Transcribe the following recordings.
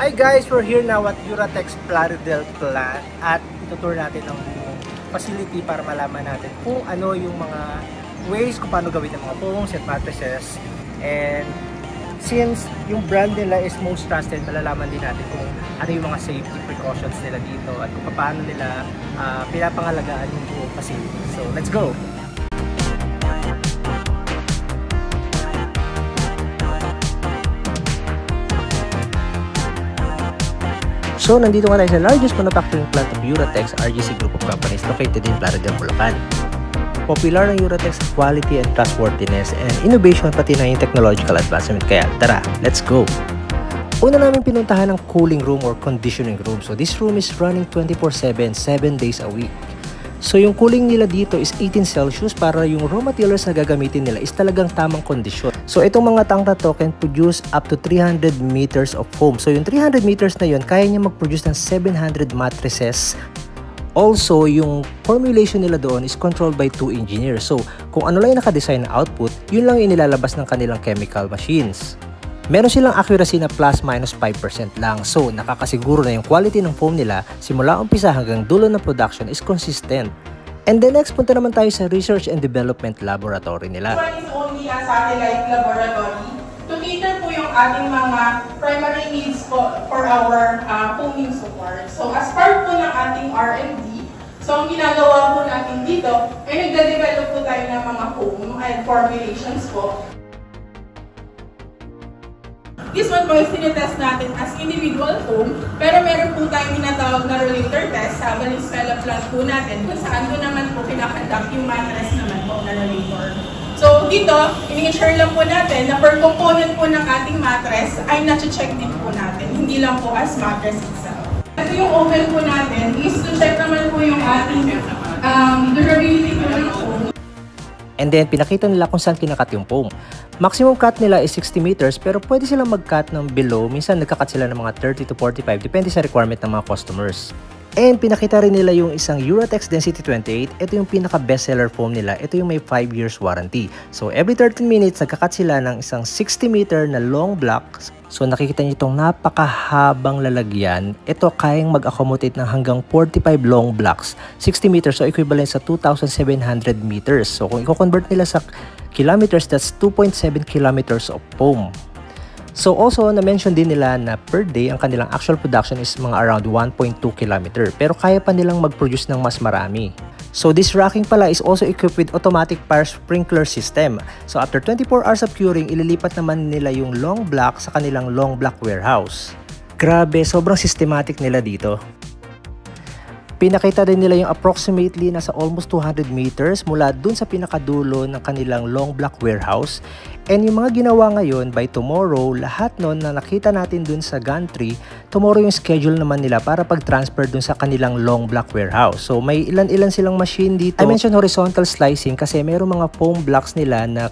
Hi guys, we're here now at Uratex Plaridel plant at itutur natin ang facility para malaman natin kung ano yung mga ways kung paano gawin ng mga foams at mattresses. And since yung brand nila is most trusted, malalaman din natin kung ano yung mga safety precautions nila dito at kung paano nila pinapangalagaan yung buong facility. So let's go! So, nandito nga tayo sa largest manufacturing plant of Uratex, RGC Group of Companies located in Plaridel, Bulacan. Popular ng Uratex quality and trustworthiness and innovation pati na yung technological advancement. Kaya tara, let's go! Una namin pinuntahan ang cooling room or conditioning room. So, this room is running 24/7, 7 days a week. So, yung cooling nila dito is 18 Celsius para yung raw materials na gagamitin nila is talagang tamang kondisyon. So, itong mga tank na to can produce up to 300 meters of foam. So, yung 300 meters na yun, kaya niya mag-produce ng 700 mattresses. Also, yung formulation nila doon is controlled by 2 engineers. So, kung ano lang yung nakadesign na output, yun lang yung inilalabas ng kanilang chemical machines. Meron silang accuracy na plus-minus 5% lang. So, nakakasiguro na yung quality ng foam nila simula umpisa hanggang dulo ng production is consistent. And then next, punta naman tayo sa Research and Development Laboratory nila. This one is only a satellite laboratory to cater po yung ating mga primary needs for our foaming support. So, as part po ng ating R&D, so ang ginagawa po natin dito ay nagde-develop po tayo ng mga foam and formulations po. This one po is tinitest natin as individual foam, pero meron po tayong tinatawag na rollator test sa Valenzuela plant po natin kung saan po naman po kinakonduct yung mattress naman po na rollator. So dito, in-ensure lang po natin na per component po ng ating mattress ay na-check din po natin, hindi lang po as mattress itself. Ito yung oven po natin is to check naman po yung ating durability po ng foam. And then, pinakita nila kung saan kinakat yung foam. Maximum cut nila is 60 meters pero pwede silang mag-cut ng below. Minsan nagka-cut sila ng mga 30 to 45 depende sa requirement ng mga customers. And pinakita rin nila yung isang Uratex Density 28. Ito yung pinaka-bestseller foam nila. Ito yung may 5 years warranty. So every 13 minutes nagka-cut sila ng isang 60 meter na long block. So nakikita niyo itong napakahabang lalagyan. Ito kayang mag-accommodate ng hanggang 45 long blocks. 60 meters so equivalent sa 2,700 meters. So kung i-convert nila sa kilometers, that's 2.7 kilometers of foam. So also, na-mention din nila na per day, ang kanilang actual production is mga around 1.2 kilometer. Pero kaya pa nilang mag-produce ng mas marami. So this racking pala is also equipped with automatic fire sprinkler system. So after 24 hours of curing, ililipat naman nila yung long block sa kanilang long block warehouse. Grabe, sobrang systematic nila dito. Pinakita din nila yung approximately nasa almost 200 meters mula dun sa pinakadulo ng kanilang long block warehouse. And yung mga ginawa ngayon, by tomorrow, lahat nun na nakita natin dun sa gantry, tomorrow yung schedule naman nila para pag-transfer dun sa kanilang long block warehouse. So may ilan-ilan silang machine dito. I mentioned horizontal slicing kasi mayroong mga foam blocks nila na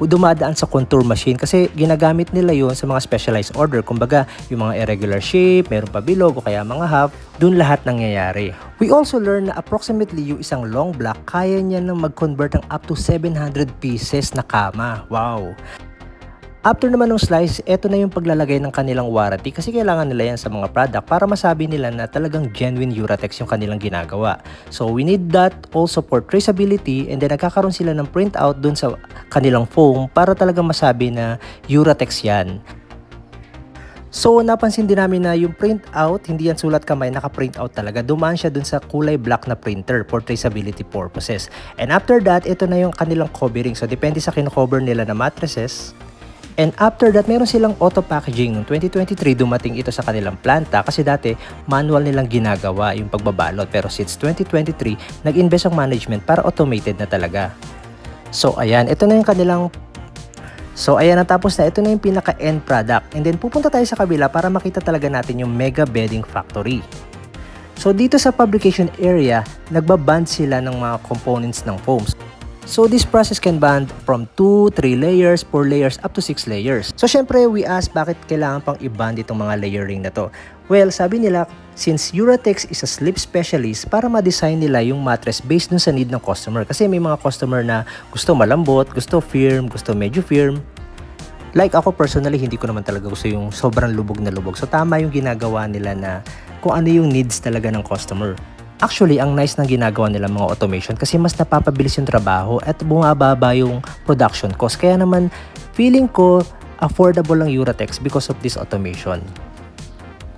dumadaan sa contour machine kasi ginagamit nila yon sa mga specialized order. Kumbaga, yung mga irregular shape, meron pa bilog o kaya mga half, dun lahat nangyayari. We also learned na approximately yung isang long block, kaya niya nang mag-convert ng up to 700 pieces na kama. Wow! After naman ng slice, eto na yung paglalagay ng kanilang warranty kasi kailangan nila yan sa mga product para masabi nila na talagang genuine Uratex yung kanilang ginagawa. So we need that also for traceability and then nagkakaroon sila ng printout dun sa kanilang foam para talagang masabi na Uratex yan. So napansin din namin na yung printout, hindi yan sulat kamay, naka-printout talaga. Dumaan siya dun sa kulay black na printer for traceability purposes. And after that, ito na yung kanilang covering. So depende sa kino-cover nila na mattresses. And after that, meron silang auto packaging. Noong 2023, dumating ito sa kanilang planta kasi dati manual nilang ginagawa yung pagbabalot. Pero since 2023, nag-invest ang management para automated na talaga. So ayan, ito na yung kanilang... So ayan, natapos na. Ito na yung pinaka-end product. And then pupunta tayo sa kabila para makita talaga natin yung Mega Bedding Factory. So dito sa fabrication area, nagbaband sila ng mga components ng foams. So this process can bond from 2, 3 layers, 4 layers, up to 6 layers. So syempre, we ask bakit kailangan pang i-bond itong mga layering na to. Well, sabi nila, since Uratex is a sleep specialist, para ma-design nila yung mattress based dun sa need ng customer. Kasi may mga customer na gusto malambot, gusto firm, gusto medyo firm. Like ako personally, hindi ko naman talaga gusto yung sobrang lubog na lubog. So tama yung ginagawa nila na kung ano yung needs talaga ng customer. Actually, ang nice ng ginagawa nila mga automation kasi mas napapabilis yung trabaho at bumababa yung production cost. Kaya naman, feeling ko affordable lang Eurotex because of this automation.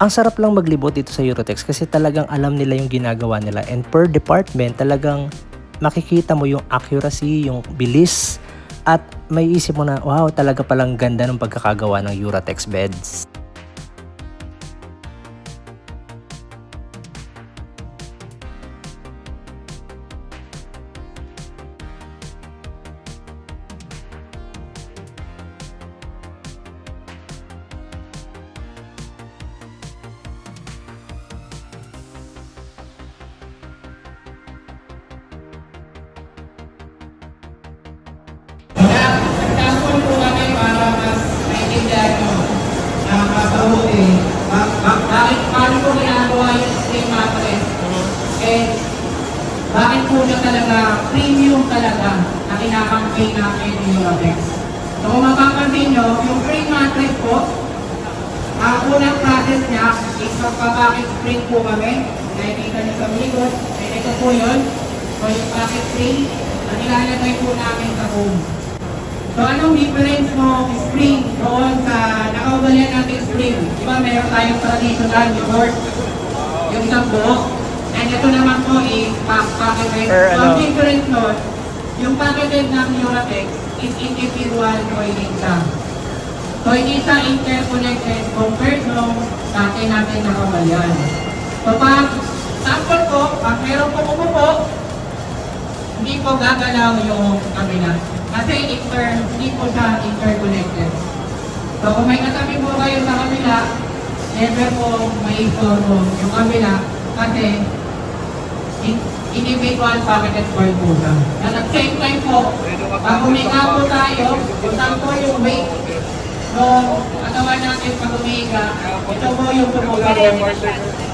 Ang sarap lang maglibot dito sa Eurotex kasi talagang alam nila yung ginagawa nila, and per department talagang makikita mo yung accuracy, yung bilis, at may isip mo na, wow, talaga palang ganda ng pagkakagawa ng Eurotex beds. Paano po ginagawa yung spring mattress? And bakit po na talaga premium talaga na kinakampay natin yung Eurotex? So kung mapapansin nyo, yung spring mattress po, ang unang process niya is magpapakit spring po kami. Nakikita nyo sa likod, ito po yun. So yung packet spring, ang ilalagay po namin sa home. So anong difference mo spring doon sa nakaugalian natin spring? Diba meron tayong traditional yogurt, yung sambo, and ito naman po is packeted. So ang difference nun, yung packeted ng Eurotex is individual toilet siya. So hindi siya interconnected compared nung dati natin nakaugalian. So pag sample po, pag meron po umupo, hindi po gagalaw yung kabila. Kasi hindi po siya interconnected. So kung may katabi po kayo sa kabila, never po may istorbo yung kabila kasi individual packeted part po siya. At at same time po, pag humiga po tayo, kung saan po yung weight ng katawan natin pag humiga, ito po yung pumupili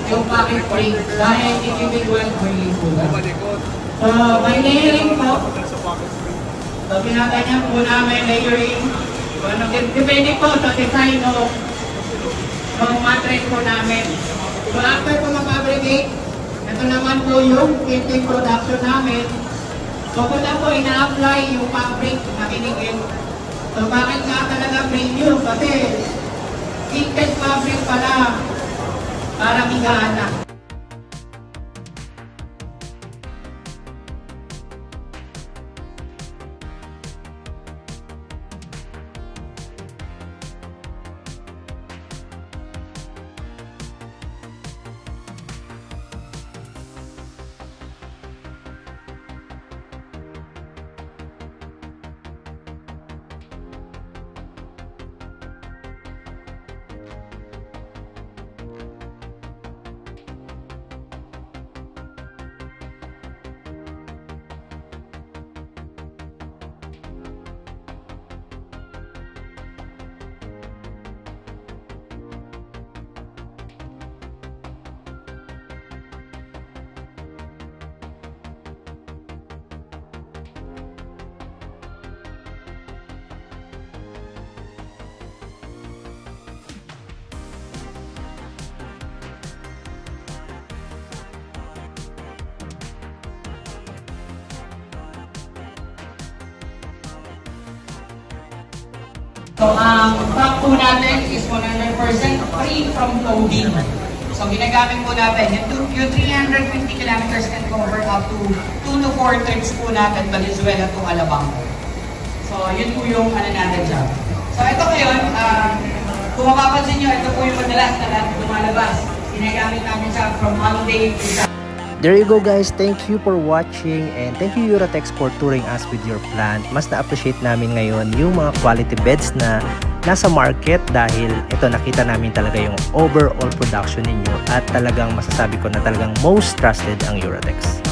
yung packet free dahil individual toilet po siya. So may layering po. So, pinaganyan po namin layering. Depende po sa design ng mattress po namin. So, after po mag-fabricate, ito naman po yung printing production namin. So, kung na po ina-apply yung fabric na kinigil. So, bakit nga talaga premium? Kasi, tinted fabric pala para higaan na. So, ang top po natin is 100% free from towing. So, ginagamit po natin yung 350 kilometers can cover up to 2 to 4 trips po natin Valenzuela to Alabang. So, yun po yung ano natin dyan. So, ito ngayon, kung mapapansin nyo, ito po yung madalas na lumalabas. Ginagamit namin siya from holiday to Saturday. There you go guys, thank you for watching and thank you Eurotex for touring us with your plant. Mas na-appreciate namin ngayon yung mga quality beds na nasa market dahil ito nakita namin talaga yung overall production ninyo at talagang masasabi ko na talagang most trusted ang Eurotex.